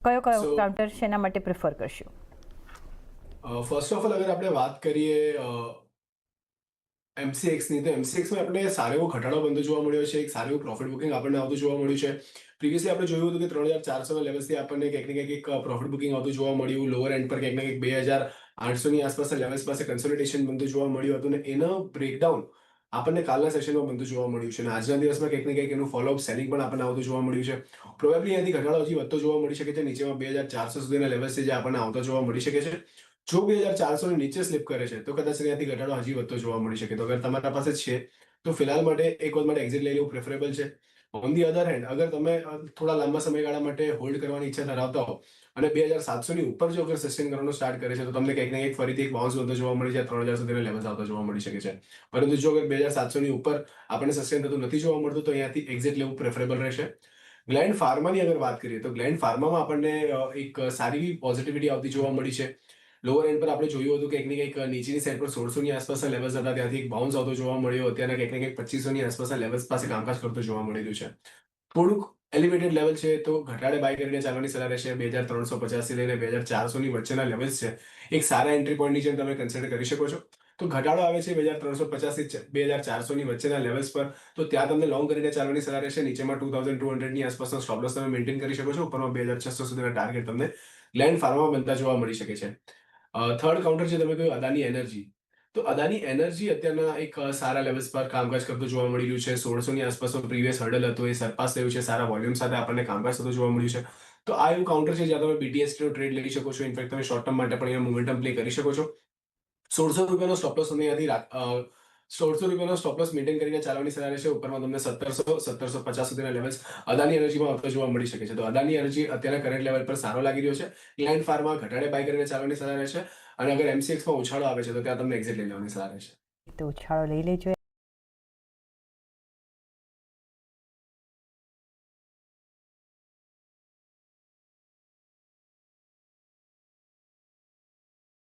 કયો કયો સો કાઉન્ટર શેના માટે પ્રિફર કરશો? ફર્સ્ટ ઓફ ઓલ અગર આપણે વાત કરીએ એમસીએક્સની, તો એમસીએક્સમાં આપણે સારો એવો ઘટાડો બનતો જોવા મળ્યો છે. એક સારું એવું પ્રોફિટ બુકિંગ આપણને આવતું જોવા મળ્યું છે. પ્રીવિયસલી આપણે જોયું હતું કે 3400ના લેવલ્સથી આપણને કંઈક ને કંઈક એક પ્રોફિટ બુકિંગ આવતું જોવા મળ્યું. લોઅર એન્ડ પર કંઈક ને કંઈક 2800ની આસપાસના લેવલ્સ પાસે કન્સોલિડેશન બનતું જોવા મળ્યું હતું, અને એનો બ્રેકડાઉન આપણને કાલના સેશનમાં બનતું જોવા મળ્યું છે. અને આજના દિવસમાં કંઈક ને કંઈક એનું ફોલોઅપ સેલિંગ પણ આપણને આવતું જોવા મળ્યું છે. પ્રોબેબલી અહીંયાથી ઘટાડો હજી વધતો જોવા મળી શકે છે. નીચેમાં 2400 સુધીના લેવલ્સ છે જે આપણને આવતો જોવા મળી શકે છે. જો 2400 ની નીચે સ્લિપ કરે છે તો કદાચ ત્યાંથી ઘટાડો હજી વધતો જોવા મળી શકે. તો અગર તમારા પાસે છે તો ફિલહાલ માટે એક વખત માટે એક્ઝિટ લઈ લેવું પ્રેફરેબલ છે. ઓન ધી અધર હેન્ડ, અગર તમે થોડા લાંબા સમયગાળા માટે હોલ્ડ કરવાની ઈચ્છા ધરાવતા હો અને 2700 ની ઉપર જો અગર સસ્ટેન કરવાનું સ્ટાર્ટ કરે છે તો તમને કંઈક ને કંઈક ફરીથી એક બાઉન્સ વધતો જોવા મળી છે. 3000 સુધીના લેવલ્સ આવતા જોવા મળી શકે છે. પરંતુ જો અગર 2700 ની ઉપર આપણને સસ્ટેન થતું નથી જોવા મળતું તો અહીંયાથી એક્ઝિટ લેવું પ્રેફરેબલ રહેશે. ગ્લેન્ડ ફાર્માની અગર વાત કરીએ તો ગ્લેન્ડ ફાર્મામાં આપણને એક સારી એવી પોઝિટિવિટી આવતી જોવા મળી છે. લોઅર એન્ડ પર આપણે જોયું હતું કંઈક ને કંઈક નીચેની સાઈડ પર 1600ની આસપાસના લેવલ્સ હતા, ત્યાંથી એક બાઉન્સ આવતો જોવા મળ્યો. અત્યારે કંઈક ને કંઈક 2500ની આસપાસના લેવલ્સ પાસે કામકાજ કરતો જોવા મળી રહ્યું છે. થોડુંક એલિવેટેડ લેવલ છે તો ઘટાડે બાય કરીને ચાલવાની સલાહ રહેશે. 2350 થી લઈને 2400ની વચ્ચેના લેવલ્સ છે, એક સારા એન્ટ્રી પોઈન્ટની જેમ તમે કન્સિડર કરી શકો છો. તો ઘટાડો આવે છે 2350 થી 2400ની વચ્ચેના લેવલ્સ પર, તો ત્યાં તમને લોંગ કરીને ચાલવાની સલાહ રહેશે. નીચેમાં 2200ની આસપાસનો સ્ટોપ લોસ તમે મેન્ટેન કરી શકો છો. ઉપરમાં 2600 સુધીના ટાર્ગેટ તમને ગ્લેન્ડ ફાર્મા બનતા જોવા મળી શકે છે. થર્ડ કાઉન્ટર છે તમે કહ્યું અદાની એનર્જી. તો અદાની એનર્જી અત્યારના એક સારા લેવલ્સ પર કામકાજ કરતું જોવા મળી રહ્યું છે. 1600ની આસપાસનો પ્રીવિયસ હર્ડલ હતો એ સરપાસ થયું છે. સારા વોલ્યુમ સાથે આપણને કામકાજ થતું જોવા મળ્યું છે. તો આ એવું કાઉન્ટર છે જ્યાં તમે BTS નો ટ્રેડ લઈ શકો છો. ઇનફેક્ટ તમે શોર્ટ ટર્મ માટે પણ અહીંયા મોમેન્ટમ પ્લે કરી શકો છો. 1600 રૂપિયાનો સ્ટોપ લોસ તમને અહીંયાથી 1600 રૂપિયાનો સ્ટોપ લોસ મેન્ટેન કરીને ચાલવાની સલાહ રહેશે. ઉપરમાં તમને 1750 સુધીના લેવલ્સ અદાની એનર્જીમાં આવતા જોવા મળી શકે છે. તો અદાની એનર્જી અત્યારે કરંટ લેવલ પર સારો લાગી રહ્યો છે. ગ્લેન્ડ ફાર્મા ઘટાડે બાય કરીને ચાલવાની સલાહ રહેશે. અને અગર એમસીએક્સમાં ઉછાળો આવે છે તો ત્યાં તમને એક્ઝિટ લઈ લેવાની સલાહ રહેશે. તો ઉછાળો લઈ લેજો.